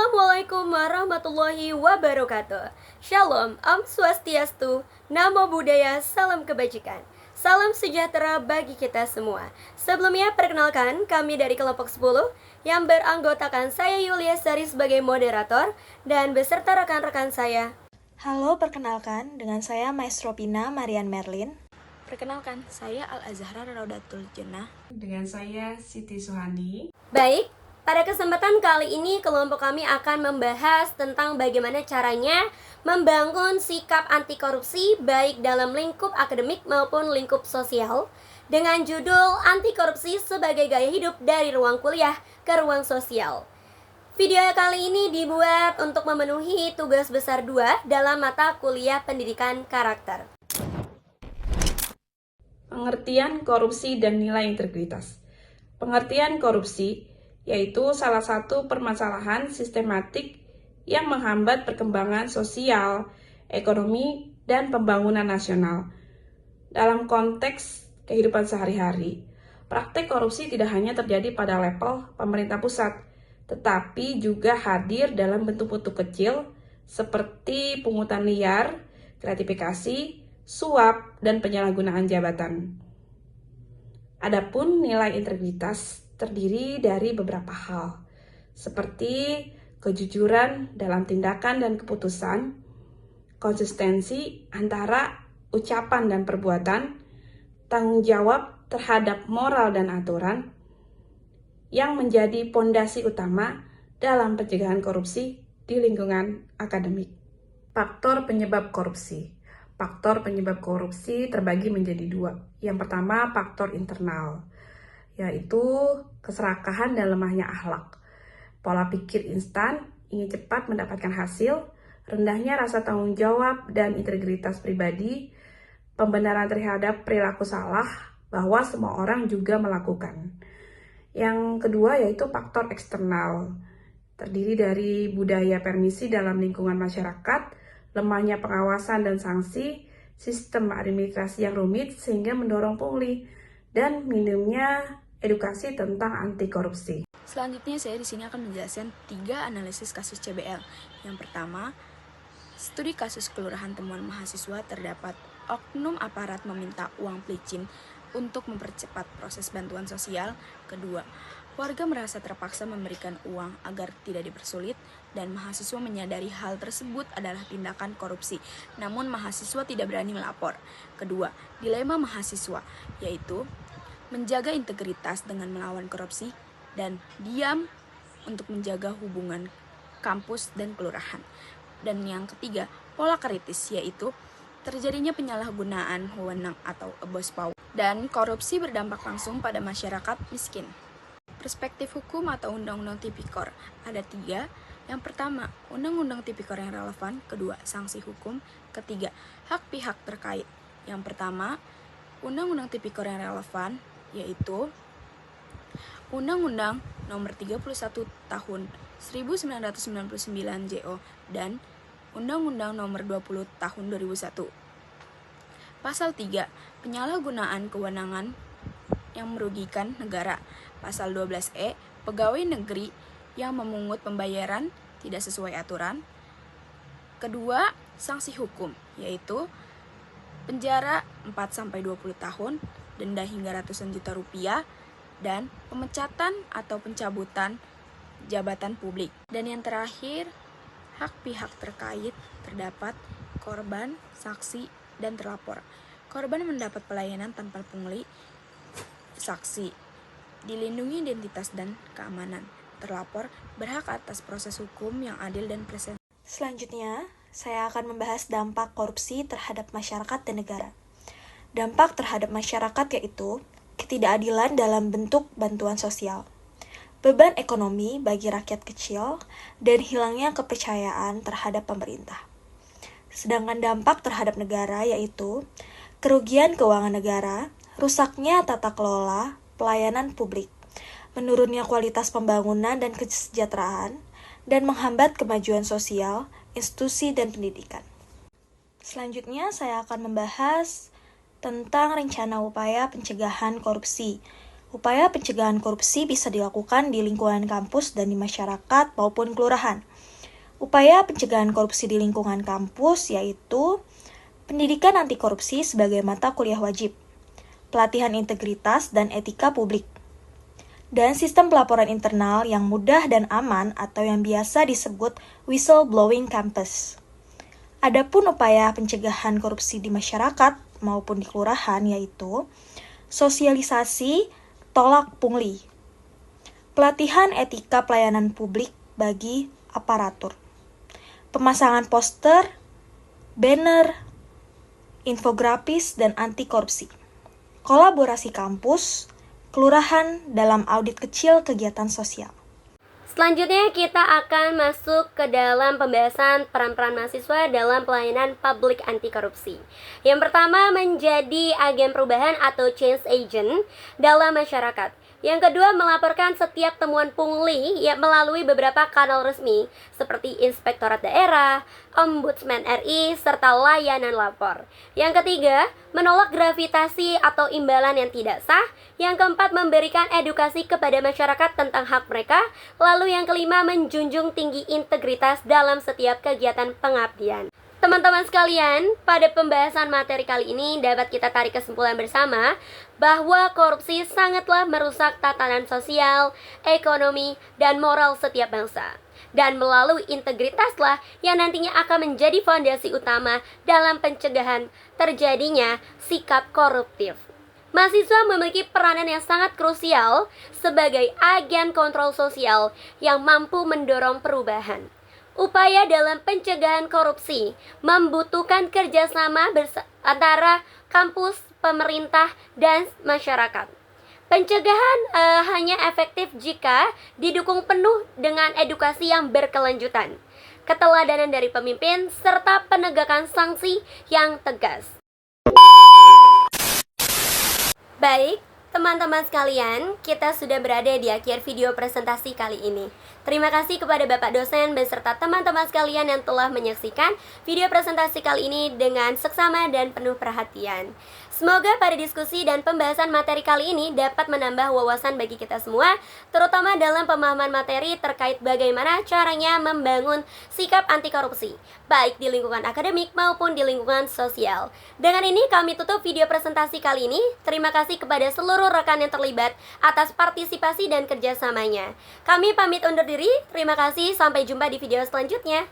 Assalamualaikum warahmatullahi wabarakatuh. Shalom, Om Swastiastu, Namo Buddhaya, salam kebajikan. Salam sejahtera bagi kita semua. Sebelumnya perkenalkan kami dari kelompok 10 yang beranggotakan saya Yulia Sari sebagai moderator dan beserta rekan-rekan saya. Halo, perkenalkan dengan saya Maestro Pina Marian Merlin. Perkenalkan, saya Al-Azhara Raudatul Jannah. Dengan saya Siti Suhani. Baik, pada kesempatan kali ini kelompok kami akan membahas tentang bagaimana caranya membangun sikap anti korupsi baik dalam lingkup akademik maupun lingkup sosial dengan judul Anti Korupsi sebagai Gaya Hidup dari Ruang Kuliah ke Ruang Sosial. Video kali ini dibuat untuk memenuhi tugas besar 2 dalam mata kuliah pendidikan karakter. Pengertian korupsi dan nilai integritas. Pengertian korupsi yaitu salah satu permasalahan sistematik yang menghambat perkembangan sosial, ekonomi, dan pembangunan nasional. Dalam konteks kehidupan sehari-hari, praktek korupsi tidak hanya terjadi pada level pemerintah pusat, tetapi juga hadir dalam bentuk-bentuk kecil seperti pungutan liar, gratifikasi, suap, dan penyalahgunaan jabatan. Adapun nilai integritas terdiri dari beberapa hal, seperti kejujuran dalam tindakan dan keputusan, konsistensi antara ucapan dan perbuatan, tanggung jawab terhadap moral dan aturan, yang menjadi pondasi utama dalam pencegahan korupsi di lingkungan akademik. Faktor penyebab korupsi. Faktor penyebab korupsi terbagi menjadi 2. Yang pertama, faktor internal, yaitu keserakahan dan lemahnya akhlak, pola pikir instan, ingin cepat mendapatkan hasil, rendahnya rasa tanggung jawab dan integritas pribadi, pembenaran terhadap perilaku salah bahwa semua orang juga melakukan. Yang kedua yaitu faktor eksternal, terdiri dari budaya permisi dalam lingkungan masyarakat, lemahnya pengawasan dan sanksi, sistem administrasi yang rumit sehingga mendorong pungli, dan minimnya edukasi tentang anti korupsi. Selanjutnya saya di sini akan menjelaskan 3 analisis kasus CBL. Yang pertama, studi kasus kelurahan temuan mahasiswa terdapat oknum aparat meminta uang pelicin untuk mempercepat proses bantuan sosial. Kedua, warga merasa terpaksa memberikan uang agar tidak dipersulit dan mahasiswa menyadari hal tersebut adalah tindakan korupsi, namun mahasiswa tidak berani melapor. Kedua, dilema mahasiswa, yaitu menjaga integritas dengan melawan korupsi dan diam untuk menjaga hubungan kampus dan kelurahan. Dan yang ketiga, pola kritis, yaitu terjadinya penyalahgunaan wewenang atau abuse power dan korupsi berdampak langsung pada masyarakat miskin. Perspektif hukum atau undang-undang tipikor ada 3. Yang pertama, undang-undang tipikor yang relevan. Kedua, sanksi hukum. Ketiga, hak pihak terkait. Yang pertama, undang-undang tipikor yang relevan yaitu Undang-Undang Nomor 31 Tahun 1999 JO dan Undang-Undang Nomor 20 Tahun 2001. Pasal 3, penyalahgunaan kewenangan yang merugikan negara. Pasal 12E, pegawai negeri yang memungut pembayaran tidak sesuai aturan. Kedua, sanksi hukum, yaitu penjara 4-20 tahun, denda hingga ratusan juta rupiah, dan pemecatan atau pencabutan jabatan publik. Dan yang terakhir, hak pihak terkait terdapat korban, saksi, dan terlapor. Korban mendapat pelayanan tanpa pungli, saksi dilindungi identitas dan keamanan, terlapor berhak atas proses hukum yang adil dan presiden. Selanjutnya, saya akan membahas dampak korupsi terhadap masyarakat dan negara. Dampak terhadap masyarakat yaitu ketidakadilan dalam bentuk bantuan sosial, beban ekonomi bagi rakyat kecil, dan hilangnya kepercayaan terhadap pemerintah. Sedangkan dampak terhadap negara yaitu kerugian keuangan negara, rusaknya tata kelola pelayanan publik, menurunnya kualitas pembangunan dan kesejahteraan, dan menghambat kemajuan sosial, institusi, dan pendidikan. Selanjutnya, saya akan membahas tentang rencana upaya pencegahan korupsi. Upaya pencegahan korupsi bisa dilakukan di lingkungan kampus dan di masyarakat maupun kelurahan. Upaya pencegahan korupsi di lingkungan kampus yaitu pendidikan anti korupsi sebagai mata kuliah wajib, pelatihan integritas dan etika publik, dan sistem pelaporan internal yang mudah dan aman atau yang biasa disebut whistleblowing campus. Adapun upaya pencegahan korupsi di masyarakat maupun di kelurahan yaitu sosialisasi tolak pungli, pelatihan etika pelayanan publik bagi aparatur, pemasangan poster, banner, infografis, dan anti korupsi, kolaborasi kampus, kelurahan dalam audit kecil kegiatan sosial. Selanjutnya kita akan masuk ke dalam pembahasan peran-peran mahasiswa dalam pelayanan publik anti korupsi. Yang pertama, menjadi agen perubahan atau change agent dalam masyarakat. Yang kedua, melaporkan setiap temuan pungli yang melalui beberapa kanal resmi seperti Inspektorat Daerah, Ombudsman RI, serta layanan lapor. Yang ketiga, menolak gravitasi atau imbalan yang tidak sah. Yang keempat, memberikan edukasi kepada masyarakat tentang hak mereka. Lalu yang kelima, menjunjung tinggi integritas dalam setiap kegiatan pengabdian. Teman-teman sekalian, pada pembahasan materi kali ini dapat kita tarik kesimpulan bersama bahwa korupsi sangatlah merusak tatanan sosial, ekonomi, dan moral setiap bangsa. Dan melalui integritaslah yang nantinya akan menjadi fondasi utama dalam pencegahan terjadinya sikap koruptif. Mahasiswa memiliki peranan yang sangat krusial sebagai agen kontrol sosial yang mampu mendorong perubahan. Upaya dalam pencegahan korupsi membutuhkan kerjasama antara kampus, pemerintah, dan masyarakat. Pencegahan hanya efektif jika didukung penuh dengan edukasi yang berkelanjutan, keteladanan dari pemimpin, serta penegakan sanksi yang tegas. Baik, teman-teman sekalian, kita sudah berada di akhir video presentasi kali ini. Terima kasih kepada Bapak dosen beserta teman-teman sekalian yang telah menyaksikan video presentasi kali ini dengan seksama dan penuh perhatian. Semoga pada diskusi dan pembahasan materi kali ini dapat menambah wawasan bagi kita semua, terutama dalam pemahaman materi terkait bagaimana caranya membangun sikap anti korupsi, baik di lingkungan akademik maupun di lingkungan sosial. Dengan ini kami tutup video presentasi kali ini. Terima kasih kepada seluruh rekan yang terlibat atas partisipasi dan kerjasamanya. Kami pamit undur diri, terima kasih, sampai jumpa di video selanjutnya.